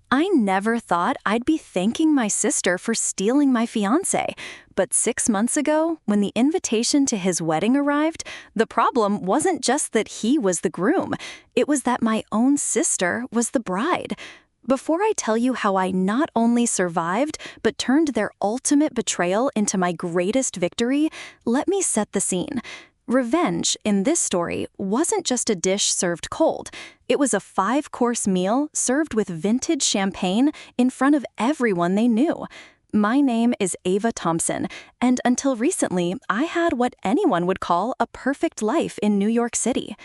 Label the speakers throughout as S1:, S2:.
S1: I never thought I'd be thanking my sister for stealing my fiancé. But 6 months ago, when the invitation to his wedding arrived, the problem wasn't just that he was the groom. It was that my own sister was the bride. Before I tell you how I not only survived, but turned their ultimate betrayal into my greatest victory, let me set the scene. Revenge, in this story, wasn't just a dish served cold. It was a 5-course meal served with vintage champagne in front of everyone they knew. My name is Ava Thompson, and until recently, I had what anyone would call a perfect life in New York City.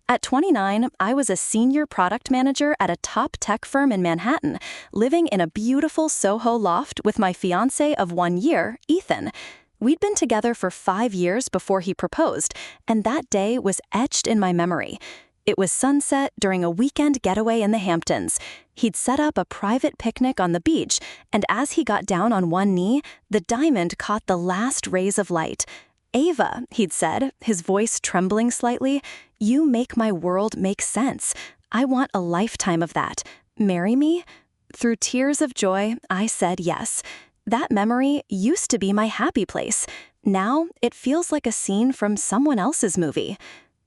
S1: At 29, I was a senior product manager at a top tech firm in Manhattan, living in a beautiful Soho loft with my fiancé of 1 year, Ethan. We'd been together for 5 years before he proposed, and that day was etched in my memory. It was sunset during a weekend getaway in the Hamptons. He'd set up a private picnic on the beach, and as he got down on one knee, the diamond caught the last rays of light. "Ava," he'd said, his voice trembling slightly, "you make my world make sense. I want a lifetime of that. Marry me?" Through tears of joy, I said yes. That memory used to be my happy place. Now, it feels like a scene from someone else's movie.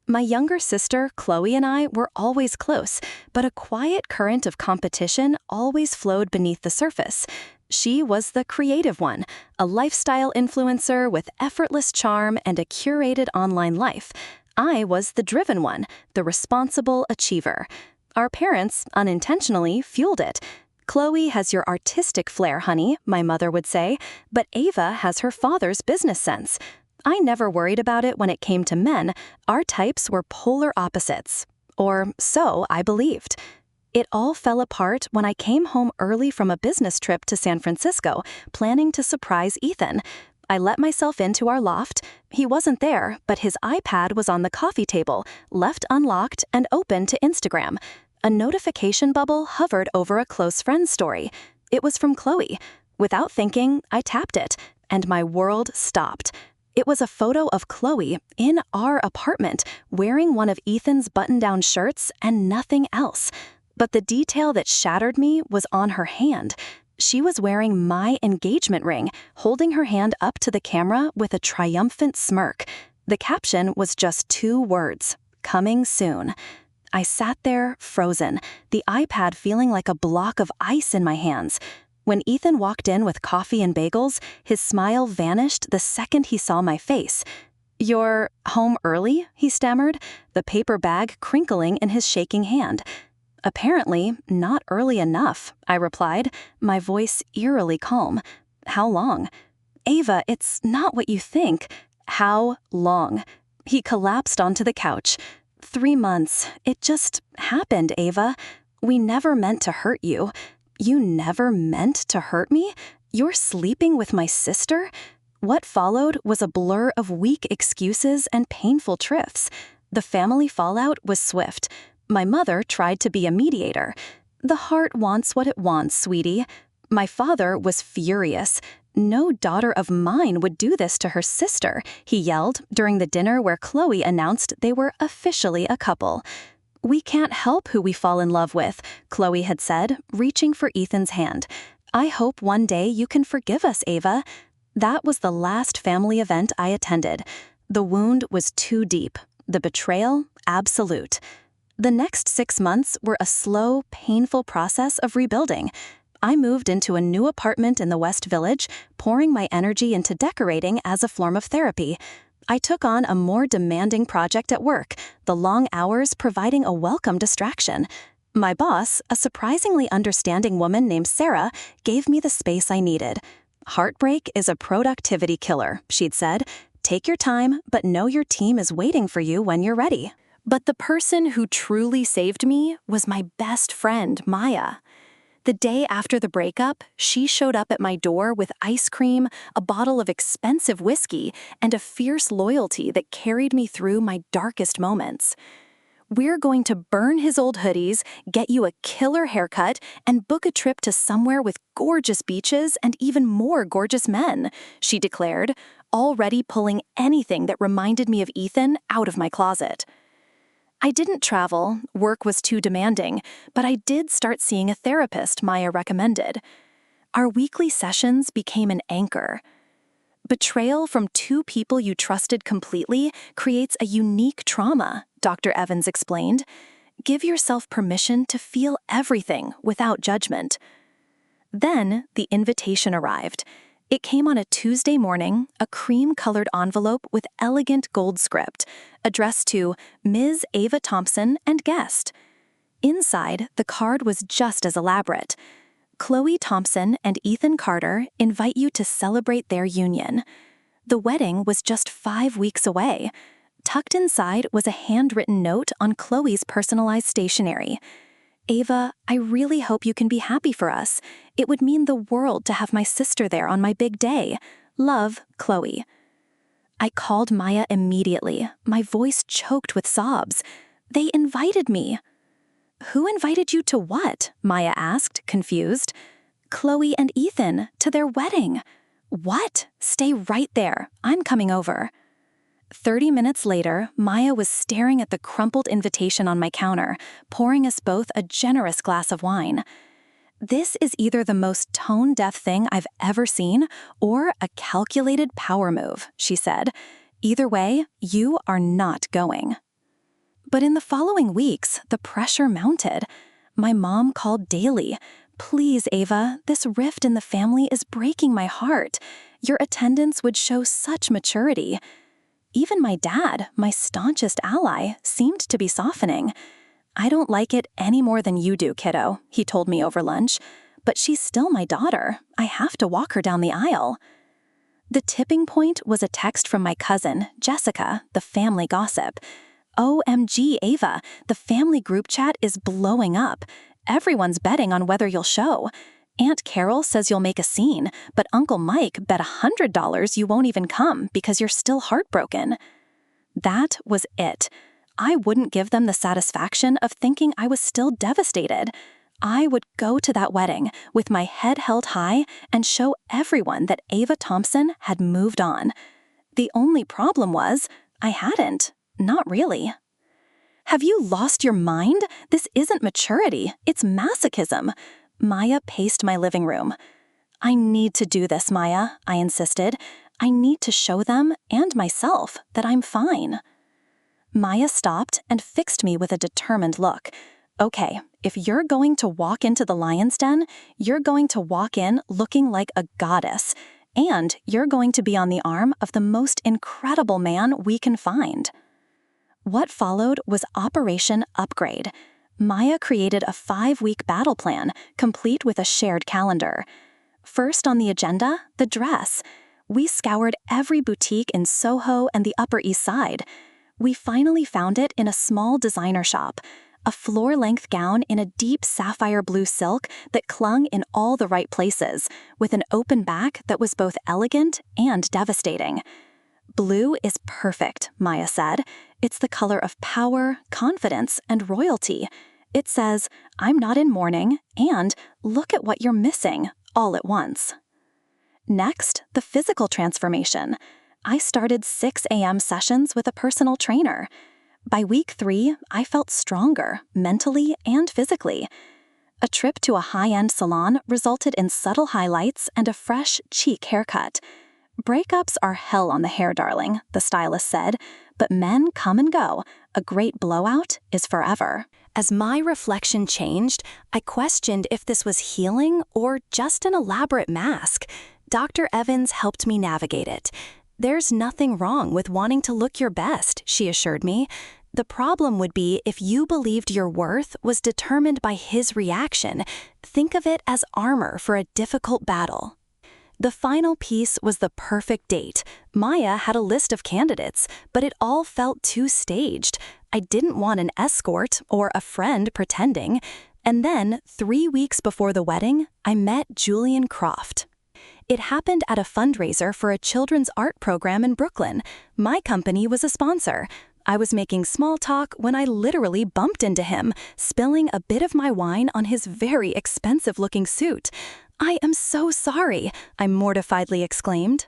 S1: My younger sister, Chloe, and I were always close, but a quiet current of competition always flowed beneath the surface. She was the creative one, a lifestyle influencer with effortless charm and a curated online life. I was the driven one, the responsible achiever. Our parents, unintentionally, fueled it. "Chloe has your artistic flair, honey," my mother would say, but Ava has her father's business sense. I never worried about it when it came to men. Our types were polar opposites. Or so I believed. It all fell apart when I came home early from a business trip to San Francisco, planning to surprise Ethan. I let myself into our loft. He wasn't there, but his iPad was on the coffee table, left unlocked and open to Instagram. A notification bubble hovered over a close friend's story. It was from Chloe. Without thinking, I tapped it, and my world stopped. It was a photo of Chloe in our apartment, wearing one of Ethan's button-down shirts and nothing else. But the detail that shattered me was on her hand. She was wearing my engagement ring, holding her hand up to the camera with a triumphant smirk. The caption was just 2 words, "Coming soon." I sat there, frozen, the iPad feeling like a block of ice in my hands. When Ethan walked in with coffee and bagels, his smile vanished the second he saw my face. "You're home early?" he stammered, the paper bag crinkling in his shaking hand. "Apparently, not early enough," I replied, my voice eerily calm. "How long?" "Ava, it's not what you think." "How long?" He collapsed onto the couch. 3 months. It just happened, Ava. We never meant to hurt you." "You never meant to hurt me? You're sleeping with my sister?" What followed was a blur of weak excuses and painful trips. The family fallout was swift. My mother tried to be a mediator. "The heart wants what it wants, sweetie." My father was furious. "No daughter of mine would do this to her sister," he yelled during the dinner where Chloe announced they were officially a couple. "We can't help who we fall in love with," Chloe had said, reaching for Ethan's hand. "I hope one day you can forgive us, Ava." That was the last family event I attended. The wound was too deep. The betrayal, absolute. The next 6 months were a slow, painful process of rebuilding. I moved into a new apartment in the West Village, pouring my energy into decorating as a form of therapy. I took on a more demanding project at work, the long hours providing a welcome distraction. My boss, a surprisingly understanding woman named Sarah, gave me the space I needed. "Heartbreak is a productivity killer," she'd said. "Take your time, but know your team is waiting for you when you're ready." But the person who truly saved me was my best friend, Maya. The day after the breakup, she showed up at my door with ice cream, a bottle of expensive whiskey, and a fierce loyalty that carried me through my darkest moments. "We're going to burn his old hoodies, get you a killer haircut, and book a trip to somewhere with gorgeous beaches and even more gorgeous men," she declared, already pulling anything that reminded me of Ethan out of my closet. I didn't travel, work was too demanding, but I did start seeing a therapist Maya recommended. Our weekly sessions became an anchor. Betrayal from two people you trusted completely creates a unique trauma, Dr. Evans explained. Give yourself permission to feel everything without judgment. Then the invitation arrived. It came on a Tuesday morning, a cream-colored envelope with elegant gold script, addressed to Ms. Ava Thompson and guest. Inside, the card was just as elaborate. Chloe Thompson and Ethan Carter invite you to celebrate their union. The wedding was just 5 weeks away. Tucked inside was a handwritten note on Chloe's personalized stationery. Ava, I really hope you can be happy for us. It would mean the world to have my sister there on my big day. Love, Chloe. I called Maya immediately, my voice choked with sobs. They invited me. Who invited you to what? Maya asked, confused. Chloe and Ethan, to their wedding. What? Stay right there. I'm coming over. 30 minutes later, Maya was staring at the crumpled invitation on my counter, pouring us both a generous glass of wine. This is either the most tone-deaf thing I've ever seen or a calculated power move, she said. Either way, you are not going. But in the following weeks, the pressure mounted. My mom called daily. Please, Ava, this rift in the family is breaking my heart. Your attendance would show such maturity. Even my dad, my staunchest ally, seemed to be softening. I don't like it any more than you do, kiddo, he told me over lunch. But she's still my daughter. I have to walk her down the aisle. The tipping point was a text from my cousin, Jessica, the family gossip. OMG, Ava, the family group chat is blowing up. Everyone's betting on whether you'll show. Aunt Carol says you'll make a scene, but Uncle Mike bet $100 you won't even come because you're still heartbroken. That was it. I wouldn't give them the satisfaction of thinking I was still devastated. I would go to that wedding with my head held high and show everyone that Ava Thompson had moved on. The only problem was, I hadn't. Not really. Have you lost your mind? This isn't maturity, it's masochism. Maya paced my living room. I need to do this, Maya, I insisted. I need to show them and myself that I'm fine. Maya stopped and fixed me with a determined look. Okay, if you're going to walk into the lion's den, you're going to walk in looking like a goddess, and you're going to be on the arm of the most incredible man we can find. What followed was Operation Upgrade. Maya created a 5-week battle plan, complete with a shared calendar. First on the agenda, the dress. We scoured every boutique in Soho and the Upper East Side. We finally found it in a small designer shop, a floor-length gown in a deep sapphire blue silk that clung in all the right places, with an open back that was both elegant and devastating. Blue is perfect, Maya said. It's the color of power, confidence, and royalty. It says, I'm not in mourning, and look at what you're missing, all at once. Next, the physical transformation. I started 6 a.m. sessions with a personal trainer. By week 3, I felt stronger, mentally and physically. A trip to a high-end salon resulted in subtle highlights and a fresh cheek haircut. Breakups are hell on the hair, darling, the stylist said, but men come and go. A great blowout is forever. As my reflection changed, I questioned if this was healing or just an elaborate mask. Dr. Evans helped me navigate it. There's nothing wrong with wanting to look your best, she assured me. The problem would be if you believed your worth was determined by his reaction. Think of it as armor for a difficult battle. The final piece was the perfect date. Maya had a list of candidates, but it all felt too staged. I didn't want an escort or a friend pretending. And then, 3 weeks before the wedding, I met Julian Croft. It happened at a fundraiser for a children's art program in Brooklyn. My company was a sponsor. I was making small talk when I literally bumped into him, spilling a bit of my wine on his very expensive-looking suit. I am so sorry, I mortifiedly exclaimed.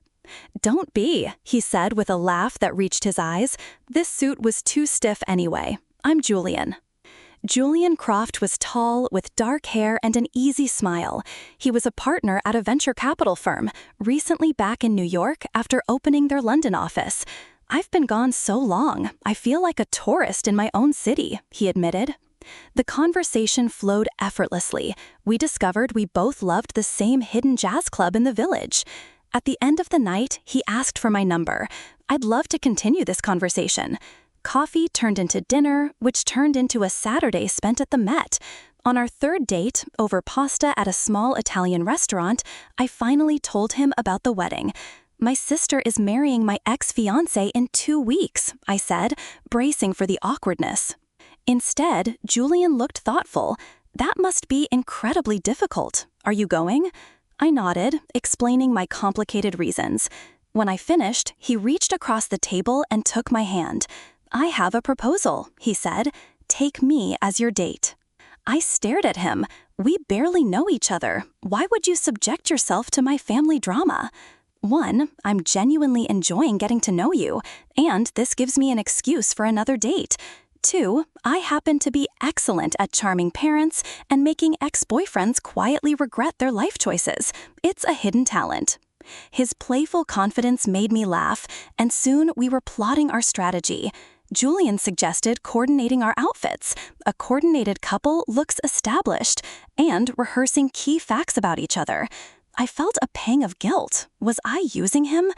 S1: Don't be, he said with a laugh that reached his eyes. This suit was too stiff anyway. I'm Julian." Julian Croft was tall, with dark hair and an easy smile. He was a partner at a venture capital firm, recently back in New York after opening their London office. "I've been gone so long, I feel like a tourist in my own city," he admitted. The conversation flowed effortlessly. We discovered we both loved the same hidden jazz club in the village. At the end of the night, he asked for my number. I'd love to continue this conversation. Coffee turned into dinner, which turned into a Saturday spent at the Met. On our third date, over pasta at a small Italian restaurant, I finally told him about the wedding. "My sister is marrying my ex-fiancé in 2 weeks," I said, bracing for the awkwardness. Instead, Julian looked thoughtful. "That must be incredibly difficult. Are you going?" I nodded, explaining my complicated reasons. When I finished, he reached across the table and took my hand. "I have a proposal," he said. "Take me as your date." I stared at him. "We barely know each other. Why would you subject yourself to my family drama?" "1, I'm genuinely enjoying getting to know you, and this gives me an excuse for another date. 2, I happen to be excellent at charming parents and making ex-boyfriends quietly regret their life choices. It's a hidden talent." His playful confidence made me laugh, and soon we were plotting our strategy. Julian suggested coordinating our outfits. A coordinated couple looks established, and rehearsing key facts about each other. I felt a pang of guilt. Was I using him?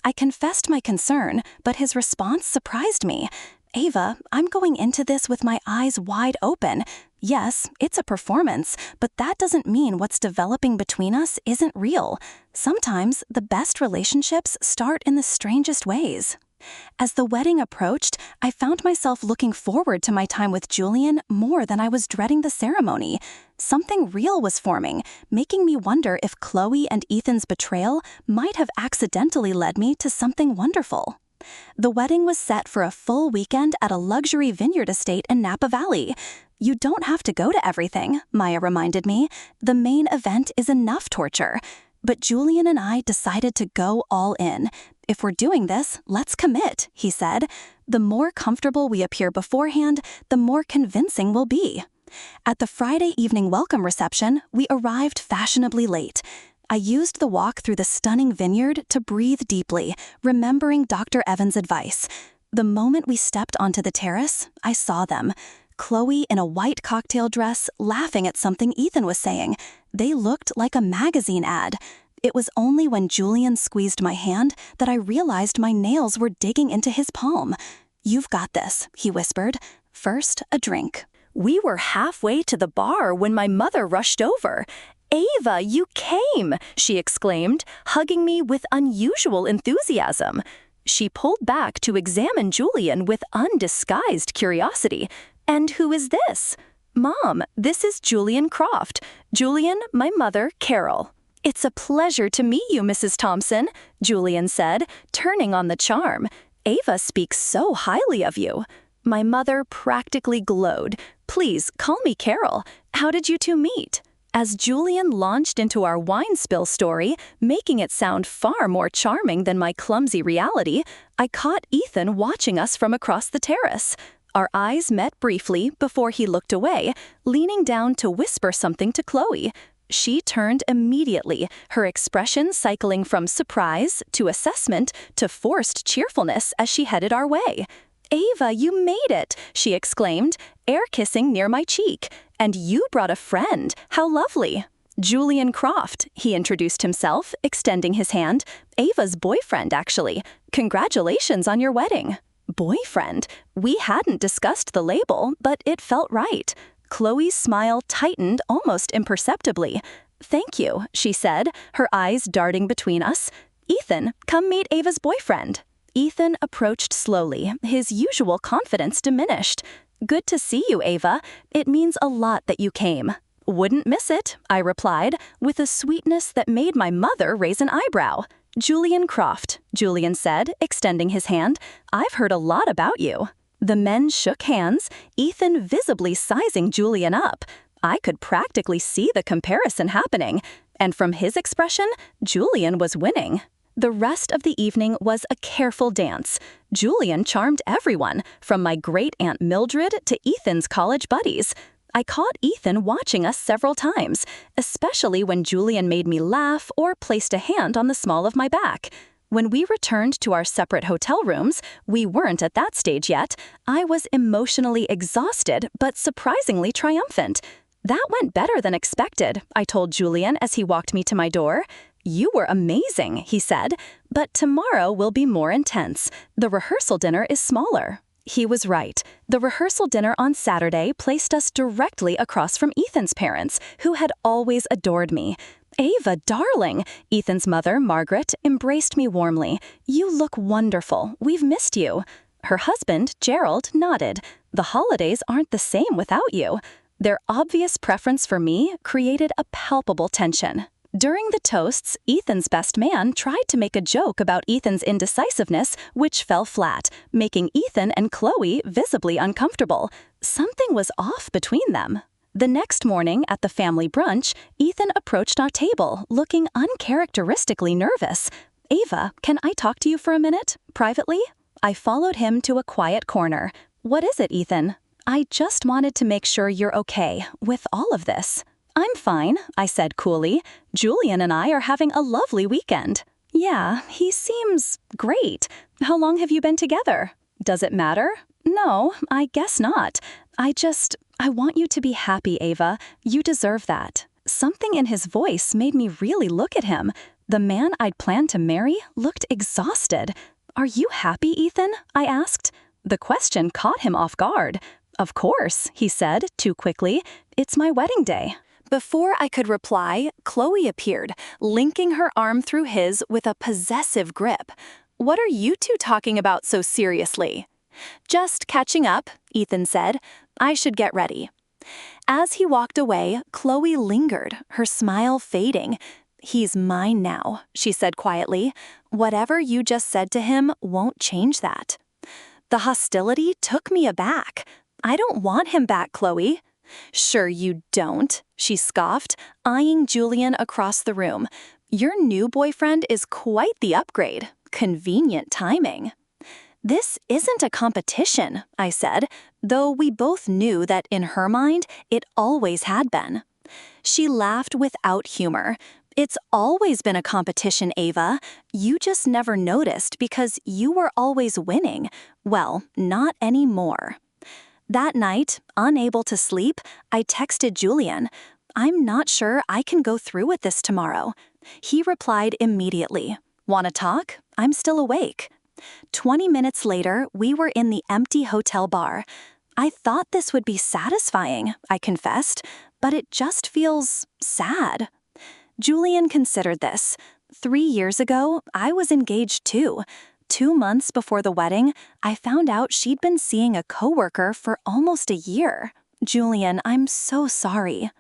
S1: I confessed my concern, but his response surprised me. "Ava, I'm going into this with my eyes wide open. Yes, it's a performance, but that doesn't mean what's developing between us isn't real. Sometimes the best relationships start in the strangest ways." As the wedding approached, I found myself looking forward to my time with Julian more than I was dreading the ceremony. Something real was forming, making me wonder if Chloe and Ethan's betrayal might have accidentally led me to something wonderful. The wedding was set for a full weekend at a luxury vineyard estate in Napa Valley. "You don't have to go to everything," Maya reminded me. "The main event is enough torture." But Julian and I decided to go all in. "If we're doing this, let's commit," he said. "The more comfortable we appear beforehand, the more convincing we'll be." At the Friday evening welcome reception, we arrived fashionably late. I used the walk through the stunning vineyard to breathe deeply, remembering Dr. Evans' advice. The moment we stepped onto the terrace, I saw them. Chloe in a white cocktail dress, laughing at something Ethan was saying. They looked like a magazine ad. It was only when Julian squeezed my hand that I realized my nails were digging into his palm. "You've got this," he whispered. "First, a drink." We were halfway to the bar when my mother rushed over. "Ava, you came!" she exclaimed, hugging me with unusual enthusiasm. She pulled back to examine Julian with undisguised curiosity. "And who is this?" "Mom, this is Julian Croft. Julian, my mother, Carol." "It's a pleasure to meet you, Mrs. Thompson," Julian said, turning on the charm. "Ava speaks so highly of you." My mother practically glowed. "Please, call me Carol. How did you two meet?" As Julian launched into our wine spill story, making it sound far more charming than my clumsy reality, I caught Ethan watching us from across the terrace. Our eyes met briefly before he looked away, leaning down to whisper something to Chloe. She turned immediately, her expression cycling from surprise to assessment to forced cheerfulness as she headed our way. "Ava, you made it!" she exclaimed, air-kissing near my cheek. "And you brought a friend. How lovely." "Julian Croft," he introduced himself, extending his hand. "Ava's boyfriend, actually. Congratulations on your wedding." Boyfriend? We hadn't discussed the label, but it felt right. Chloe's smile tightened almost imperceptibly. "Thank you," she said, her eyes darting between us. "Ethan, come meet Ava's boyfriend." Ethan approached slowly, his usual confidence diminished. "Good to see you, Ava. It means a lot that you came." "Wouldn't miss it," I replied, with a sweetness that made my mother raise an eyebrow. "Julian Croft," Julian said, extending his hand. "I've heard a lot about you." The men shook hands, Ethan visibly sizing Julian up. I could practically see the comparison happening, and from his expression, Julian was winning. The rest of the evening was a careful dance. Julian charmed everyone, from my great-aunt Mildred to Ethan's college buddies. I caught Ethan watching us several times, especially when Julian made me laugh or placed a hand on the small of my back. When we returned to our separate hotel rooms, we weren't at that stage yet, I was emotionally exhausted but surprisingly triumphant. "That went better than expected," I told Julian as he walked me to my door. "You were amazing," he said, "but tomorrow will be more intense. The rehearsal dinner is smaller." He was right. The rehearsal dinner on Saturday placed us directly across from Ethan's parents, who had always adored me. "Ava, darling," Ethan's mother, Margaret, embraced me warmly. "You look wonderful. We've missed you." Her husband, Gerald, nodded. "The holidays aren't the same without you." Their obvious preference for me created a palpable tension. During the toasts, Ethan's best man tried to make a joke about Ethan's indecisiveness, which fell flat, making Ethan and Chloe visibly uncomfortable. Something was off between them. The next morning at the family brunch, Ethan approached our table, looking uncharacteristically nervous. "Ava, can I talk to you for a minute, privately?" I followed him to a quiet corner. "What is it, Ethan?" "I just wanted to make sure you're okay with all of this." "I'm fine," I said coolly. "Julian and I are having a lovely weekend." "Yeah, he seems great. How long have you been together?" "Does it matter?" "No, I guess not. I want you to be happy, Ava. You deserve that." Something in his voice made me really look at him. The man I'd planned to marry looked exhausted. "Are you happy, Ethan?" I asked. The question caught him off guard. "Of course," he said, too quickly. "It's my wedding day." Before I could reply, Chloe appeared, linking her arm through his with a possessive grip. "What are you two talking about so seriously?" "Just catching up," Ethan said. "I should get ready." As he walked away, Chloe lingered, her smile fading. "He's mine now," she said quietly. "Whatever you just said to him won't change that." The hostility took me aback. "I don't want him back, Chloe." "Sure you don't," she scoffed, eyeing Julian across the room. "Your new boyfriend is quite the upgrade. Convenient timing." "This isn't a competition," I said, though we both knew that in her mind, it always had been. She laughed without humor. "It's always been a competition, Ava. You just never noticed because you were always winning. Well, not anymore." That night, unable to sleep, I texted Julian. "I'm not sure I can go through with this tomorrow." He replied immediately. "Want to talk? I'm still awake." 20 minutes later, we were in the empty hotel bar. "I thought this would be satisfying," I confessed, "but it just feels sad." Julian considered this. 3 years ago, I was engaged too. 2 months before the wedding, I found out she'd been seeing a coworker for almost a year. "Julian, I'm so sorry."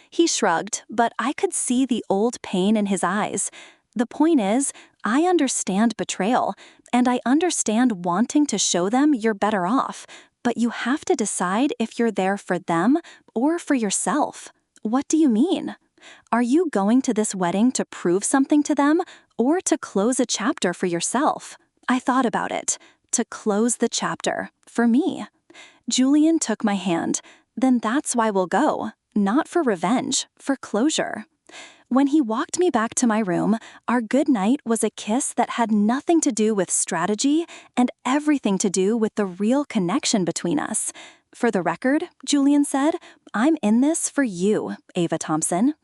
S1: He shrugged, but I could see the old pain in his eyes. The point is, I understand betrayal, and I understand wanting to show them you're better off, but you have to decide if you're there for them or for yourself. "What do you mean?" "Are you going to this wedding to prove something to them or to close a chapter for yourself?" I thought about it. To close the chapter, for me. Julian took my hand. "Then that's why we'll go. Not for revenge, for closure." When he walked me back to my room, our goodnight was a kiss that had nothing to do with strategy and everything to do with the real connection between us. "For the record," Julian said, "I'm in this for you, Ava Thompson."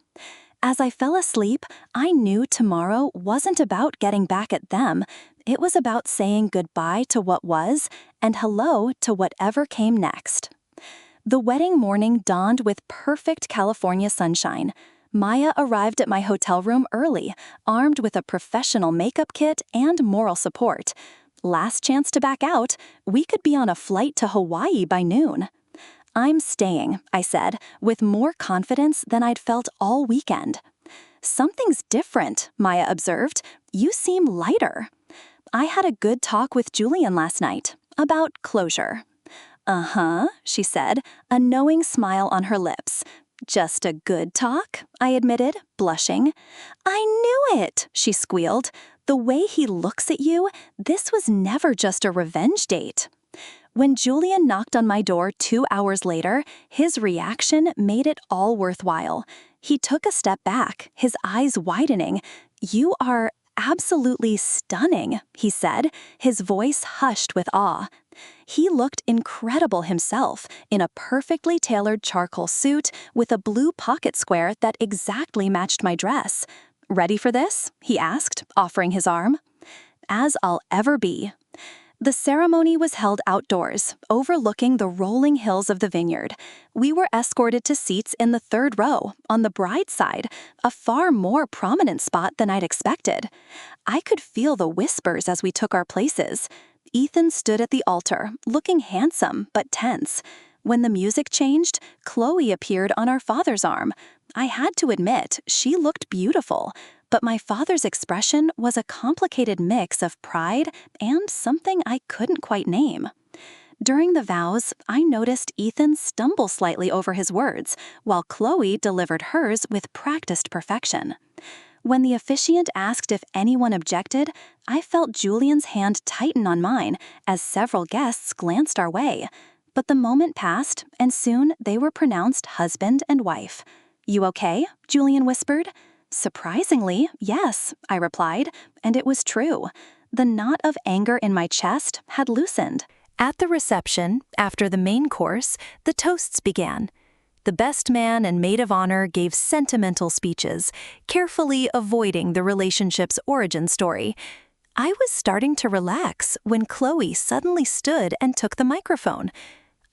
S1: As I fell asleep, I knew tomorrow wasn't about getting back at them. It was about saying goodbye to what was and hello to whatever came next. The wedding morning dawned with perfect California sunshine. Maya arrived at my hotel room early, armed with a professional makeup kit and moral support. Last chance to back out, we could be on a flight to Hawaii by noon. "I'm staying," I said, with more confidence than I'd felt all weekend. "Something's different," Maya observed. "You seem lighter." "I had a good talk with Julian last night, about closure." "Uh-huh," she said, a knowing smile on her lips. "Just a good talk," I admitted, blushing. "I knew it," she squealed. The way he looks at you, this was never just a revenge date. When Julian knocked on my door 2 hours later, his reaction made it all worthwhile. He took a step back, his eyes widening. "You are absolutely stunning," he said, his voice hushed with awe. He looked incredible himself, in a perfectly tailored charcoal suit with a blue pocket square that exactly matched my dress. "Ready for this?" he asked, offering his arm. "As I'll ever be." The ceremony was held outdoors, overlooking the rolling hills of the vineyard. We were escorted to seats in the 3rd row, on the bride's side, a far more prominent spot than I'd expected. I could feel the whispers as we took our places. Ethan stood at the altar, looking handsome but tense. When the music changed, Chloe appeared on our father's arm. I had to admit, she looked beautiful, but my father's expression was a complicated mix of pride and something I couldn't quite name. During the vows, I noticed Ethan stumble slightly over his words, while Chloe delivered hers with practiced perfection. When the officiant asked if anyone objected, I felt Julian's hand tighten on mine as several guests glanced our way. But the moment passed, and soon they were pronounced husband and wife. "You okay?" Julian whispered. "Surprisingly, yes," I replied, and it was true. The knot of anger in my chest had loosened. At the reception, after the main course, the toasts began. The best man and maid of honor gave sentimental speeches, carefully avoiding the relationship's origin story. I was starting to relax when Chloe suddenly stood and took the microphone.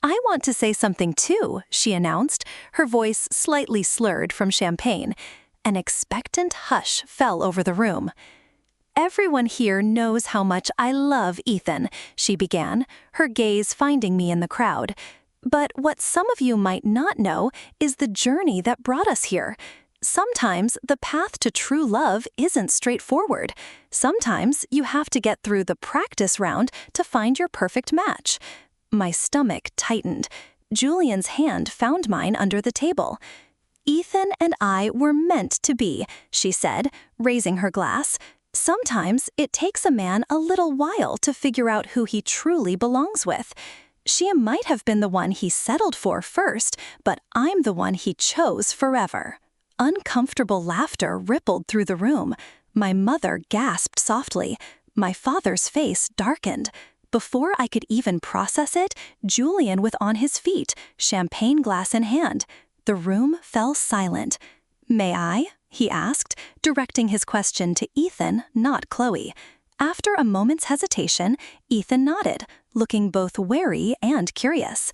S1: "I want to say something too," she announced, her voice slightly slurred from champagne. An expectant hush fell over the room. "Everyone here knows how much I love Ethan," she began, her gaze finding me in the crowd. "But what some of you might not know is the journey that brought us here. Sometimes the path to true love isn't straightforward. Sometimes you have to get through the practice round to find your perfect match." My stomach tightened. Julian's hand found mine under the table. "Ethan and I were meant to be," she said, raising her glass. "Sometimes it takes a man a little while to figure out who he truly belongs with. She might have been the one he settled for first, but I'm the one he chose forever." Uncomfortable laughter rippled through the room. My mother gasped softly. My father's face darkened. Before I could even process it, Julian was on his feet, champagne glass in hand. The room fell silent. "May I?" he asked, directing his question to Ethan, not Chloe. After a moment's hesitation, Ethan nodded, looking both wary and curious.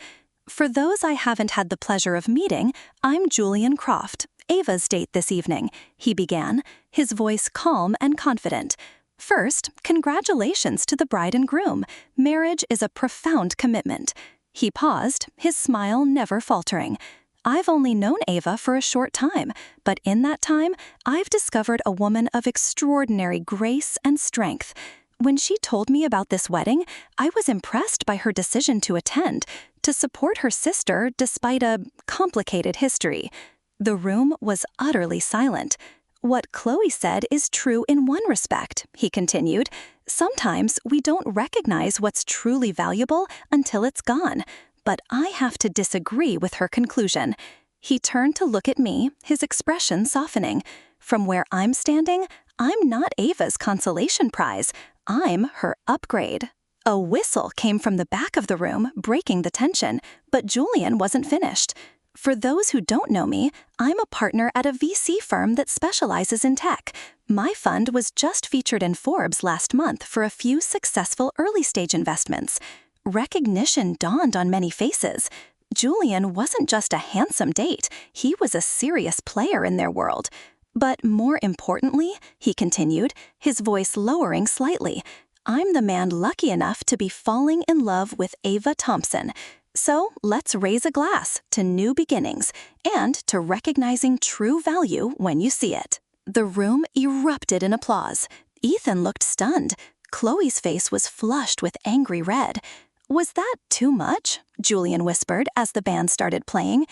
S1: "For those I haven't had the pleasure of meeting, I'm Julian Croft, Ava's date this evening," he began, his voice calm and confident. "First, congratulations to the bride and groom. Marriage is a profound commitment." He paused, his smile never faltering. "I've only known Ava for a short time, but in that time, I've discovered a woman of extraordinary grace and strength. When she told me about this wedding, I was impressed by her decision to attend, to support her sister despite a complicated history." The room was utterly silent. "What Chloe said is true in one respect," he continued. "Sometimes we don't recognize what's truly valuable until it's gone. But I have to disagree with her conclusion." He turned to look at me, his expression softening. "From where I'm standing, I'm not Ava's consolation prize. I'm her upgrade." A whistle came from the back of the room, breaking the tension, but Julian wasn't finished. "For those who don't know me, I'm a partner at a VC firm that specializes in tech. My fund was just featured in Forbes last month for a few successful early-stage investments." Recognition dawned on many faces. Julian wasn't just a handsome date, he was a serious player in their world. "But more importantly," he continued, his voice lowering slightly, "I'm the man lucky enough to be falling in love with Ava Thompson. So let's raise a glass to new beginnings and to recognizing true value when you see it." The room erupted in applause. Ethan looked stunned. Chloe's face was flushed with angry red. "Was that too much?" Julian whispered as the band started playing.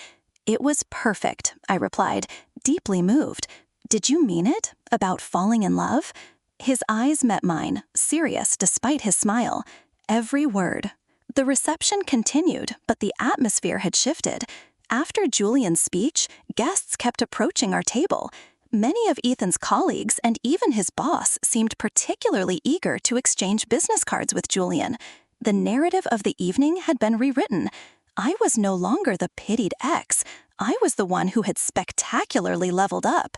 S1: "It was perfect," I replied, deeply moved. "Did you mean it? About falling in love?" His eyes met mine, serious despite his smile. Every word. The reception continued, but the atmosphere had shifted. After Julian's speech, guests kept approaching our table. Many of Ethan's colleagues and even his boss seemed particularly eager to exchange business cards with Julian. The narrative of the evening had been rewritten. I was no longer the pitied ex. I was the one who had spectacularly leveled up.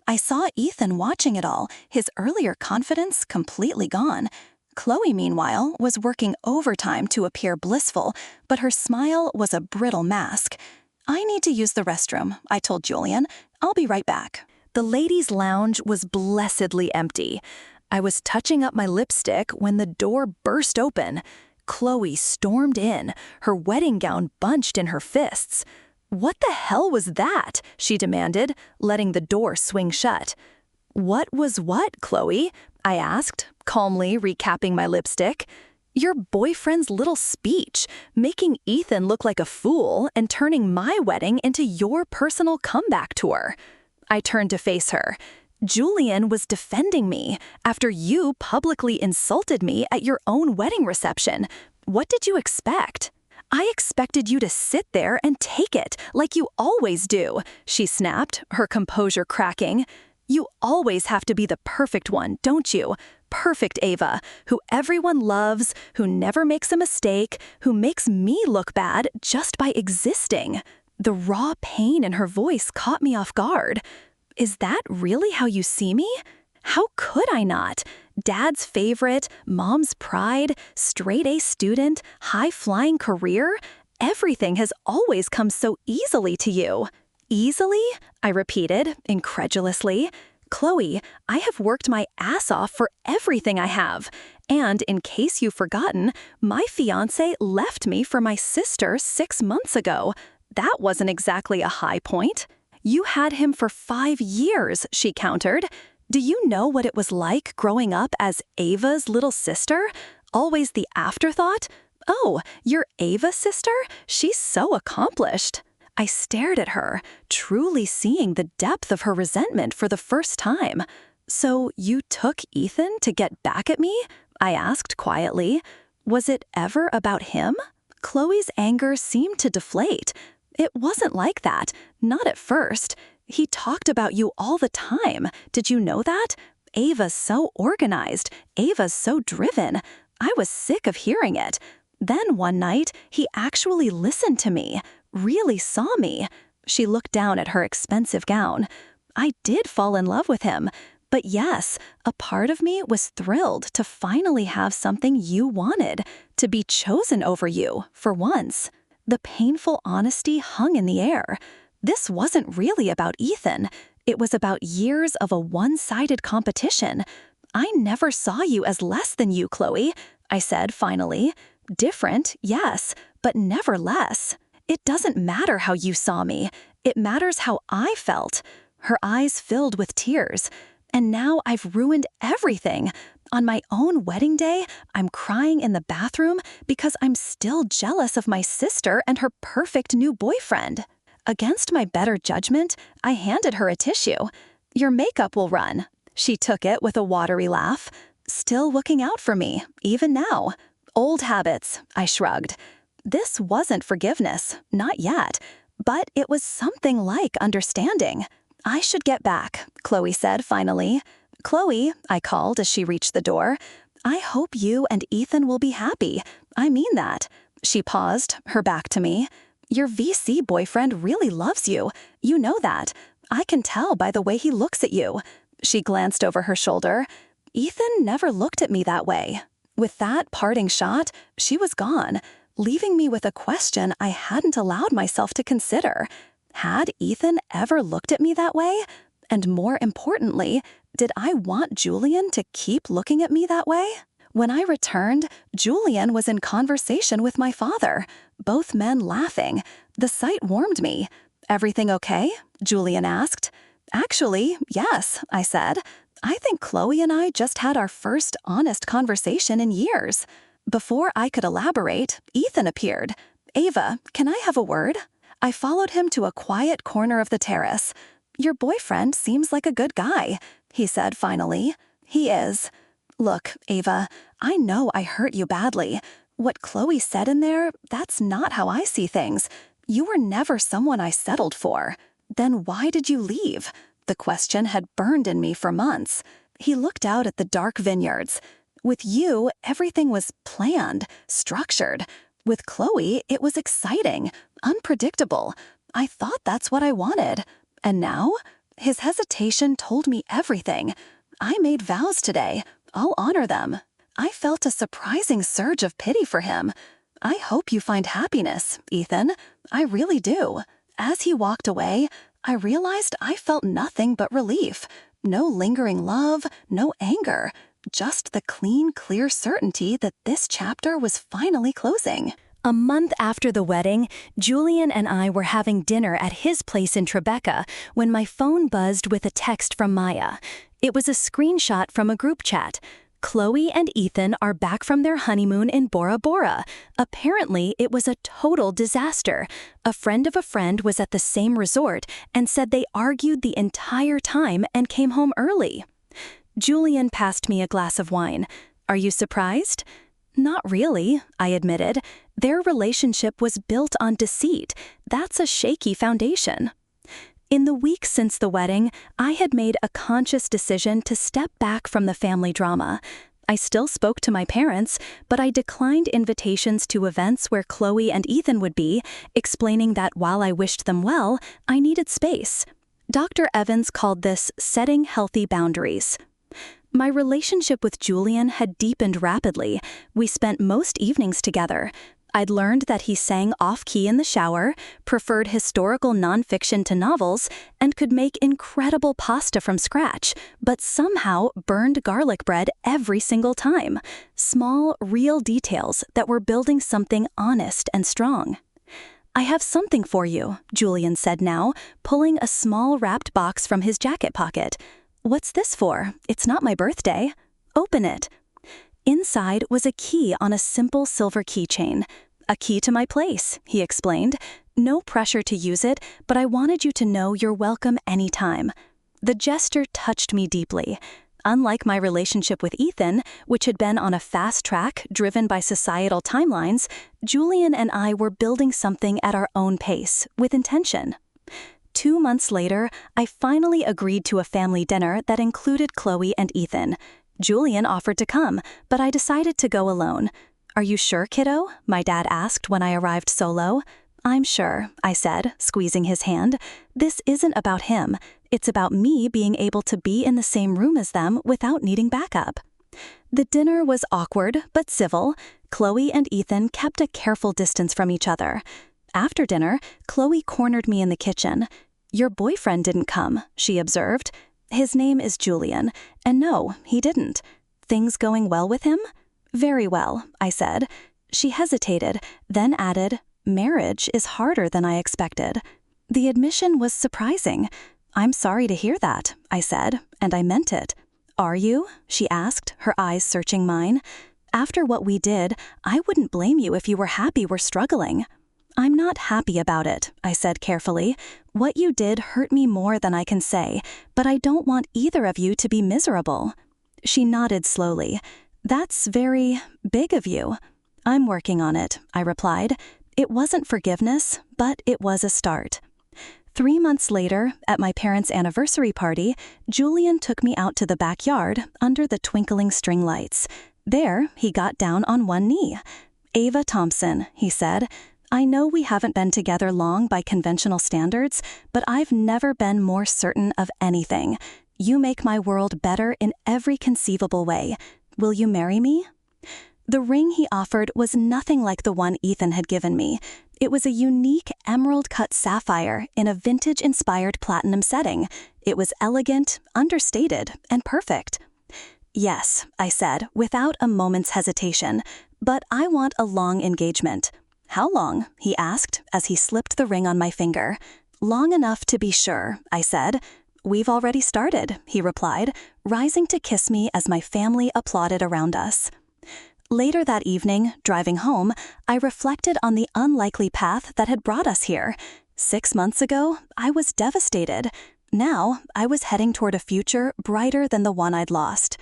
S1: I saw Ethan watching it all, his earlier confidence completely gone. Chloe, meanwhile, was working overtime to appear blissful, but her smile was a brittle mask. "I need to use the restroom," I told Julian. "I'll be right back." The ladies' lounge was blessedly empty. I was touching up my lipstick when the door burst open. Chloe stormed in, her wedding gown bunched in her fists. "What the hell was that?" she demanded, letting the door swing shut. "What was what, Chloe?" I asked, calmly recapping my lipstick. "Your boyfriend's little speech, making Ethan look like a fool and turning my wedding into your personal comeback tour." I turned to face her. "Julian was defending me after you publicly insulted me at your own wedding reception. What did you expect?" "I expected you to sit there and take it, like you always do," she snapped, her composure cracking. "You always have to be the perfect one, don't you? Perfect Ava, who everyone loves, who never makes a mistake, who makes me look bad just by existing." The raw pain in her voice caught me off guard. "Is that really how you see me? How could I not? Dad's favorite, mom's pride, straight-A student, high-flying career? Everything has always come so easily to you." "Easily?" I repeated, incredulously. "Chloe, I have worked my ass off for everything I have. And in case you've forgotten, my fiancé left me for my sister 6 months ago. That wasn't exactly a high point." "You had him for 5 years," she countered. "Do you know what it was like growing up as Ava's little sister? Always the afterthought? Oh, you're Ava's sister? She's so accomplished." I stared at her, truly seeing the depth of her resentment for the first time. "So you took Ethan to get back at me?" I asked quietly. "Was it ever about him?" Chloe's anger seemed to deflate. "It wasn't like that, not at first. He talked about you all the time. Did you know that? Ava's so organized. Ava's so driven. I was sick of hearing it. Then one night, he actually listened to me, really saw me." She looked down at her expensive gown. "I did fall in love with him. But yes, a part of me was thrilled to finally have something you wanted, to be chosen over you, for once." The painful honesty hung in the air. This wasn't really about Ethan. It was about years of a one-sided competition. "I never saw you as less than you, Chloe," I said finally. "Different, yes, but never less. It doesn't matter how you saw me. It matters how I felt." Her eyes filled with tears. "And now I've ruined everything. On my own wedding day, I'm crying in the bathroom because I'm still jealous of my sister and her perfect new boyfriend." Against my better judgment, I handed her a tissue. "Your makeup will run." She took it with a watery laugh. "Still looking out for me, even now." "Old habits," I shrugged. This wasn't forgiveness, not yet, but it was something like understanding. "I should get back," Chloe said finally. "Chloe," I called as she reached the door, "I hope you and Ethan will be happy. I mean that." She paused, her back to me. "Your VC boyfriend really loves you. You know that. I can tell by the way he looks at you." She glanced over her shoulder. "Ethan never looked at me that way." With that parting shot, she was gone, leaving me with a question I hadn't allowed myself to consider. Had Ethan ever looked at me that way? And more importantly, did I want Julian to keep looking at me that way? When I returned, Julian was in conversation with my father, both men laughing. The sight warmed me. "Everything okay?" Julian asked. "Actually, yes," I said. "I think Chloe and I just had our first honest conversation in years." Before I could elaborate, Ethan appeared. "Ava, can I have a word?" I followed him to a quiet corner of the terrace. "Your boyfriend seems like a good guy," he said finally. He is. Look, Ava, I know I hurt you badly. What Chloe said in there, that's not how I see things. You were never someone I settled for. Then why did you leave? The question had burned in me for months. He looked out at the dark vineyards. With you, everything was planned, structured. With Chloe, it was exciting, unpredictable. I thought that's what I wanted. And now? His hesitation told me everything. I made vows today. I'll honor them. I felt a surprising surge of pity for him. I hope you find happiness, Ethan. I really do. As he walked away, I realized I felt nothing but relief. No lingering love, no anger. Just the clean, clear certainty that this chapter was finally closing. A month after the wedding, Julian and I were having dinner at his place in Tribeca when my phone buzzed with a text from Maya. It was a screenshot from a group chat. Chloe and Ethan are back from their honeymoon in Bora Bora. Apparently, it was a total disaster. A friend of a friend was at the same resort and said they argued the entire time and came home early. Julian passed me a glass of wine. Are you surprised? Not really, I admitted. Their relationship was built on deceit. That's a shaky foundation. In the weeks since the wedding, I had made a conscious decision to step back from the family drama. I still spoke to my parents, but I declined invitations to events where Chloe and Ethan would be, explaining that while I wished them well, I needed space. Dr. Evans called this setting healthy boundaries. My relationship with Julian had deepened rapidly. We spent most evenings together. I'd learned that he sang off-key in the shower, preferred historical nonfiction to novels, and could make incredible pasta from scratch, but somehow burned garlic bread every single time. Small, real details that were building something honest and strong. I have something for you, Julian said now, pulling a small wrapped box from his jacket pocket. What's this for? It's not my birthday. Open it. Inside was a key on a simple silver keychain. A key to my place, he explained. No pressure to use it, but I wanted you to know you're welcome anytime. The gesture touched me deeply. Unlike my relationship with Ethan, which had been on a fast track driven by societal timelines, Julian and I were building something at our own pace, with intention. 2 months later, I finally agreed to a family dinner that included Chloe and Ethan. Julian offered to come, but I decided to go alone. Are you sure, kiddo? My dad asked when I arrived solo. I'm sure, I said, squeezing his hand. This isn't about him. It's about me being able to be in the same room as them without needing backup. The dinner was awkward, but civil. Chloe and Ethan kept a careful distance from each other. After dinner, Chloe cornered me in the kitchen. Your boyfriend didn't come, she observed. His name is Julian, and no, he didn't. Things going well with him? Very well, I said. She hesitated, then added, marriage is harder than I expected. The admission was surprising. I'm sorry to hear that, I said, and I meant it. Are you? She asked, her eyes searching mine. After what we did, I wouldn't blame you if you were happy we're struggling. I'm not happy about it, I said carefully. What you did hurt me more than I can say, but I don't want either of you to be miserable. She nodded slowly. That's very big of you. I'm working on it, I replied. It wasn't forgiveness, but it was a start. 3 months later, at my parents' anniversary party, Julian took me out to the backyard under the twinkling string lights. There, he got down on one knee. Ava Thompson, he said. I know we haven't been together long by conventional standards, but I've never been more certain of anything. You make my world better in every conceivable way. Will you marry me? The ring he offered was nothing like the one Ethan had given me. It was a unique emerald-cut sapphire in a vintage-inspired platinum setting. It was elegant, understated, and perfect. Yes, I said, without a moment's hesitation, but I want a long engagement. How long? He asked as he slipped the ring on my finger. Long enough to be sure, I said. We've already started, he replied, rising to kiss me as my family applauded around us. Later that evening, driving home, I reflected on the unlikely path that had brought us here. 6 months ago, I was devastated. Now, I was heading toward a future brighter than the one I'd lost.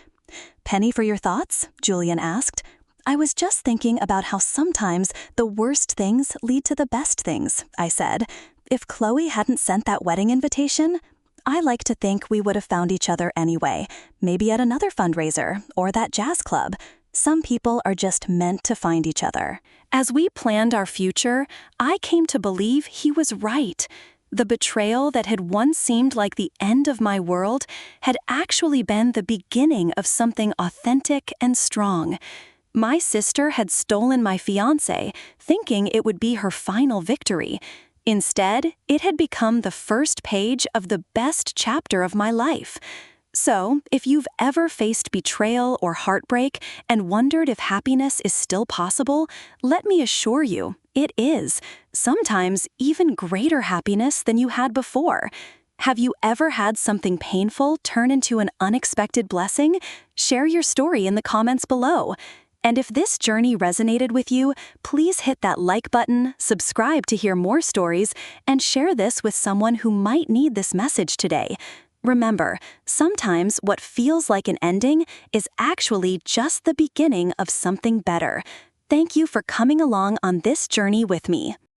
S1: Penny for your thoughts? Julian asked. I was just thinking about how sometimes the worst things lead to the best things, I said. If Chloe hadn't sent that wedding invitation, I like to think we would have found each other anyway, maybe at another fundraiser or that jazz club. Some people are just meant to find each other. As we planned our future, I came to believe he was right. The betrayal that had once seemed like the end of my world had actually been the beginning of something authentic and strong. My sister had stolen my fiancé, thinking it would be her final victory. Instead, it had become the first page of the best chapter of my life. So, if you've ever faced betrayal or heartbreak and wondered if happiness is still possible, let me assure you, it is. Sometimes even greater happiness than you had before. Have you ever had something painful turn into an unexpected blessing? Share your story in the comments below. And if this journey resonated with you, please hit that like button, subscribe to hear more stories, and share this with someone who might need this message today. Remember, sometimes what feels like an ending is actually just the beginning of something better. Thank you for coming along on this journey with me.